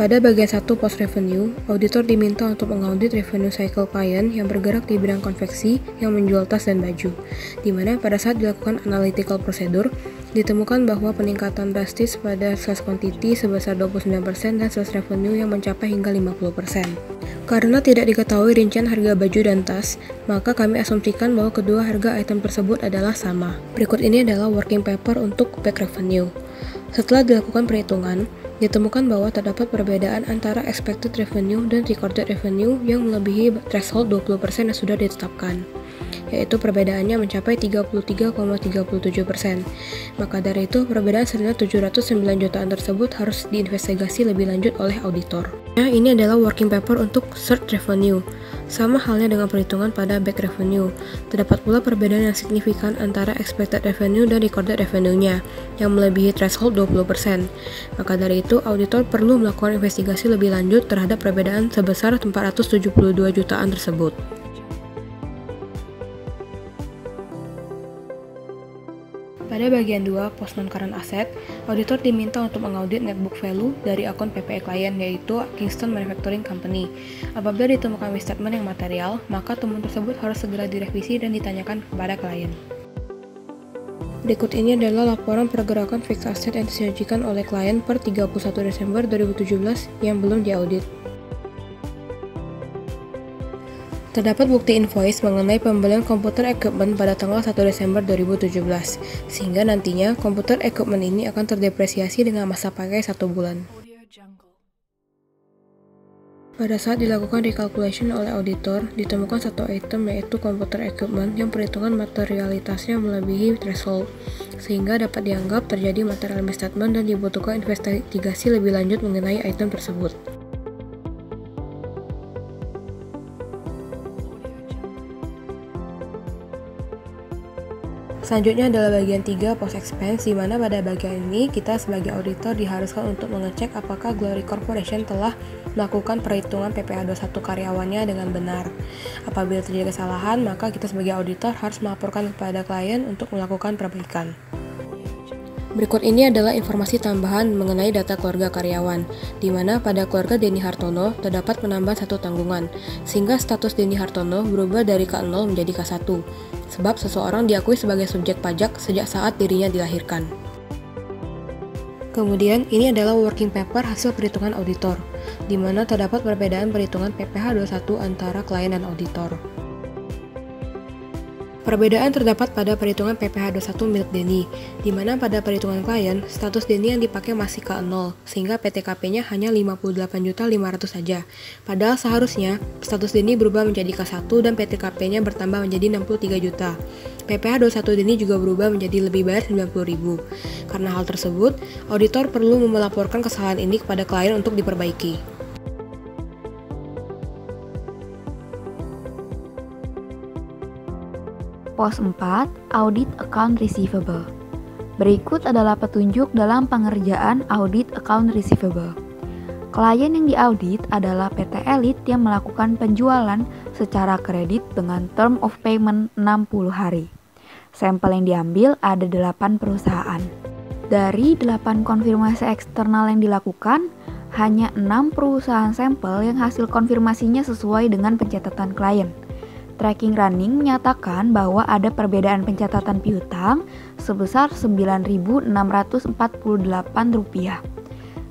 Pada bagian 1 post revenue, auditor diminta untuk mengaudit revenue cycle klien yang bergerak di bidang konveksi yang menjual tas dan baju, di mana pada saat dilakukan analytical procedure, ditemukan bahwa peningkatan drastis pada sales quantity sebesar 29% dan sales revenue yang mencapai hingga 50%. Karena tidak diketahui rincian harga baju dan tas, maka kami asumsikan bahwa kedua harga item tersebut adalah sama. Berikut ini adalah working paper untuk back revenue. Setelah dilakukan perhitungan, ditemukan bahwa terdapat perbedaan antara expected revenue dan recorded revenue yang melebihi threshold 20% yang sudah ditetapkan, yaitu perbedaannya mencapai 33,37%. Maka dari itu, perbedaan senilai 709 jutaan tersebut harus diinvestigasi lebih lanjut oleh auditor. Nah, ini adalah working paper untuk search revenue. Sama halnya dengan perhitungan pada back revenue. Terdapat pula perbedaan yang signifikan antara expected revenue dan recorded revenue-nya, yang melebihi threshold 20%. Maka dari itu, auditor perlu melakukan investigasi lebih lanjut terhadap perbedaan sebesar 472 jutaan tersebut. Pada bagian 2, post non-current asset, auditor diminta untuk mengaudit net book value dari akun PPE klien, yaitu Kingston Manufacturing Company. Apabila ditemukan misstatement yang material, maka temuan tersebut harus segera direvisi dan ditanyakan kepada klien. Berikut ini adalah laporan pergerakan fixed asset yang disajikan oleh klien per 31 Desember 2017 yang belum diaudit. Terdapat bukti invoice mengenai pembelian komputer equipment pada tanggal 1 Desember 2017, sehingga nantinya komputer equipment ini akan terdepresiasi dengan masa pakai 1 bulan. Pada saat dilakukan recalculation oleh auditor, ditemukan satu item yaitu komputer equipment yang perhitungan materialitasnya melebihi threshold, sehingga dapat dianggap terjadi material misstatement dan dibutuhkan investigasi lebih lanjut mengenai item tersebut. Selanjutnya adalah bagian 3 post expense, di mana pada bagian ini kita sebagai auditor diharuskan untuk mengecek apakah Glory Corporation telah melakukan perhitungan PPh 21 karyawannya dengan benar. Apabila terjadi kesalahan, maka kita sebagai auditor harus melaporkan kepada klien untuk melakukan perbaikan. Berikut ini adalah informasi tambahan mengenai data keluarga karyawan, di mana pada keluarga Denny Hartono terdapat penambahan 1 tanggungan, sehingga status Denny Hartono berubah dari K0 menjadi K1, sebab seseorang diakui sebagai subjek pajak sejak saat dirinya dilahirkan. Kemudian, ini adalah working paper hasil perhitungan auditor, di mana terdapat perbedaan perhitungan PPh 21 antara klien dan auditor. Perbedaan terdapat pada perhitungan PPh 21 milik Denny, di mana pada perhitungan klien, status Denny yang dipakai masih K0, sehingga PTKP-nya hanya 58.500.000 saja. Padahal seharusnya, status Denny berubah menjadi K1 dan PTKP-nya bertambah menjadi 63 juta. PPh 21 Denny juga berubah menjadi lebih bayar 90.000. Karena hal tersebut, auditor perlu melaporkan kesalahan ini kepada klien untuk diperbaiki. Pos 4, Audit Account Receivable. Berikut adalah petunjuk dalam pengerjaan Audit Account Receivable. Klien yang diaudit adalah PT Elite yang melakukan penjualan secara kredit dengan term of payment 60 hari. Sampel yang diambil ada 8 perusahaan. Dari 8 konfirmasi eksternal yang dilakukan, hanya 6 perusahaan sampel yang hasil konfirmasinya sesuai dengan pencatatan klien. Tracking Running menyatakan bahwa ada perbedaan pencatatan piutang sebesar Rp9.648.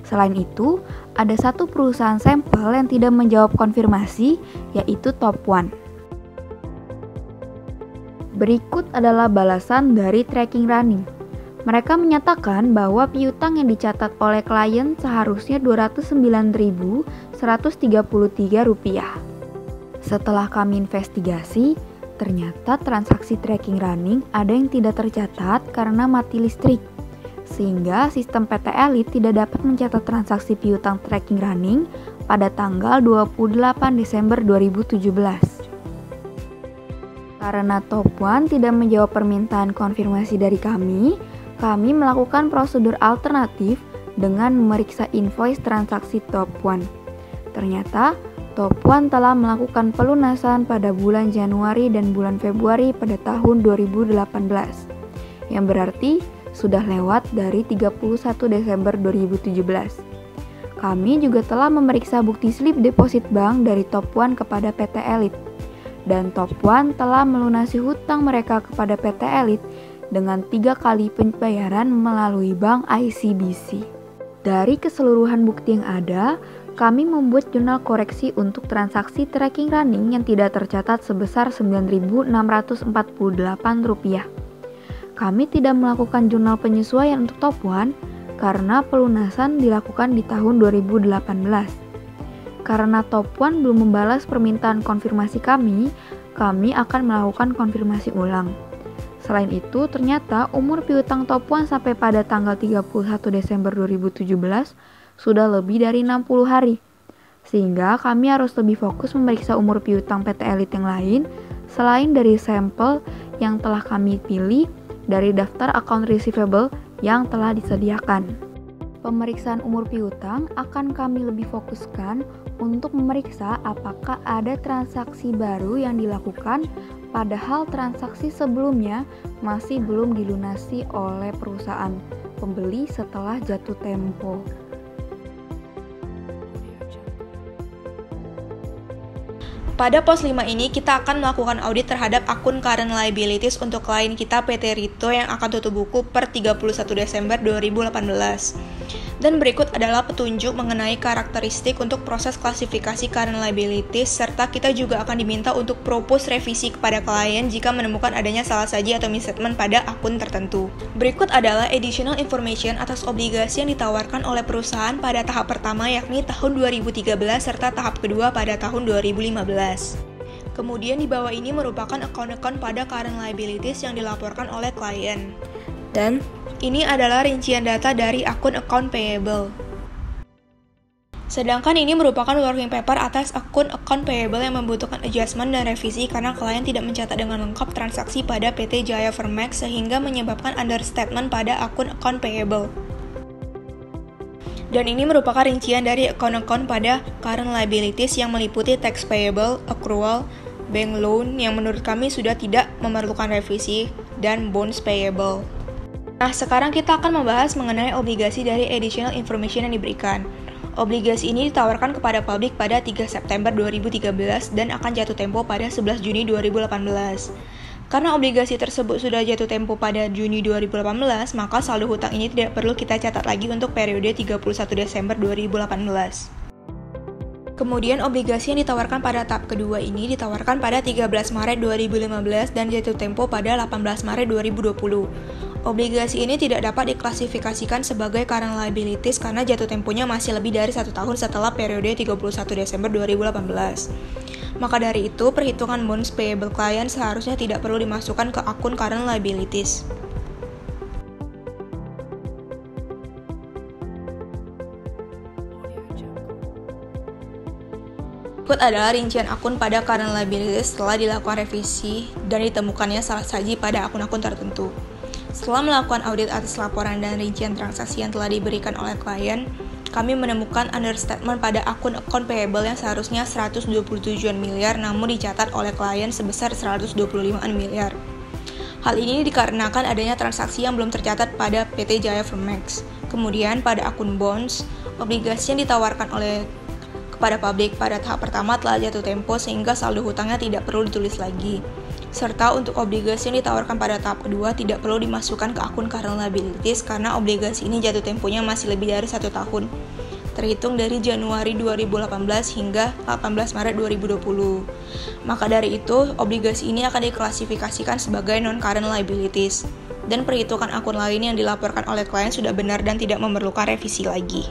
Selain itu, ada 1 perusahaan sampel yang tidak menjawab konfirmasi, yaitu Top One. Berikut adalah balasan dari Tracking Running. Mereka menyatakan bahwa piutang yang dicatat oleh klien seharusnya Rp209.133. Setelah kami investigasi, ternyata transaksi Tracking Running ada yang tidak tercatat karena mati listrik, sehingga sistem PT Elite tidak dapat mencatat transaksi piutang Tracking Running pada tanggal 28 Desember 2017. Karena Top One tidak menjawab permintaan konfirmasi dari kami melakukan prosedur alternatif dengan memeriksa invoice transaksi Top One. Ternyata, Top One telah melakukan pelunasan pada bulan Januari dan bulan Februari pada tahun 2018, yang berarti sudah lewat dari 31 Desember 2017. Kami juga telah memeriksa bukti slip deposit bank dari Top One kepada PT Elite. Dan Top One telah melunasi hutang mereka kepada PT Elite dengan 3 kali pembayaran melalui bank ICBC. Dari keseluruhan bukti yang ada, kami membuat jurnal koreksi untuk transaksi tracking running yang tidak tercatat sebesar Rp9.648. Kami tidak melakukan jurnal penyesuaian untuk Top One karena pelunasan dilakukan di tahun 2018. Karena Top One belum membalas permintaan konfirmasi kami akan melakukan konfirmasi ulang. Selain itu, ternyata umur piutang Top One sampai pada tanggal 31 Desember 2017 sudah lebih dari 60 hari. Sehingga kami harus lebih fokus memeriksa umur piutang PT Elite yang lain selain dari sampel yang telah kami pilih dari daftar account receivable yang telah disediakan. Pemeriksaan umur piutang akan kami lebih fokuskan untuk memeriksa apakah ada transaksi baru yang dilakukan padahal transaksi sebelumnya masih belum dilunasi oleh perusahaan pembeli setelah jatuh tempo. Pada pos 5 ini, kita akan melakukan audit terhadap akun current liabilities untuk klien kita PT Rito yang akan tutup buku per 31 Desember 2018. Dan berikut adalah petunjuk mengenai karakteristik untuk proses klasifikasi current liabilities, serta kita juga akan diminta untuk propose revisi kepada klien jika menemukan adanya salah saji atau misstatement pada akun tertentu. Berikut adalah additional information atas obligasi yang ditawarkan oleh perusahaan pada tahap pertama yakni tahun 2013 serta tahap kedua pada tahun 2015. Kemudian di bawah ini merupakan account-account pada current liabilities yang dilaporkan oleh klien. Dan ini adalah rincian data dari akun account payable. Sedangkan ini merupakan working paper atas akun account payable yang membutuhkan adjustment dan revisi karena klien tidak mencatat dengan lengkap transaksi pada PT Jaya Vermax sehingga menyebabkan understatement pada akun account payable. Dan ini merupakan rincian dari account-account pada current liabilities yang meliputi tax payable, accrual, bank loan yang menurut kami sudah tidak memerlukan revisi, dan bonds payable. Nah, sekarang kita akan membahas mengenai obligasi dari additional information yang diberikan. Obligasi ini ditawarkan kepada publik pada 3 September 2013 dan akan jatuh tempo pada 11 Juni 2018. Karena obligasi tersebut sudah jatuh tempo pada Juni 2018, maka saldo hutang ini tidak perlu kita catat lagi untuk periode 31 Desember 2018. Kemudian obligasi yang ditawarkan pada tahap kedua ini ditawarkan pada 13 Maret 2015 dan jatuh tempo pada 18 Maret 2020. Obligasi ini tidak dapat diklasifikasikan sebagai current liabilities karena jatuh temponya masih lebih dari 1 tahun setelah periode 31 Desember 2018. Maka dari itu, perhitungan bonds payable client seharusnya tidak perlu dimasukkan ke akun current liabilities. Berikut adalah rincian akun pada current liabilities setelah dilakukan revisi dan ditemukannya salah saji pada akun-akun tertentu. Setelah melakukan audit atas laporan dan rincian transaksi yang telah diberikan oleh klien, kami menemukan understatement pada akun account payable yang seharusnya 127 miliar namun dicatat oleh klien sebesar 125 miliar. Hal ini dikarenakan adanya transaksi yang belum tercatat pada PT Jaya Vermax. Kemudian pada akun bonds, obligasi yang ditawarkan oleh kepada publik pada tahap pertama telah jatuh tempo sehingga saldo hutangnya tidak perlu ditulis lagi. Serta untuk obligasi yang ditawarkan pada tahap kedua tidak perlu dimasukkan ke akun current liabilities karena obligasi ini jatuh temponya masih lebih dari 1 tahun, terhitung dari Januari 2018 hingga 18 Maret 2020. Maka dari itu, obligasi ini akan diklasifikasikan sebagai non-current liabilities, dan perhitungan akun lain yang dilaporkan oleh klien sudah benar dan tidak memerlukan revisi lagi.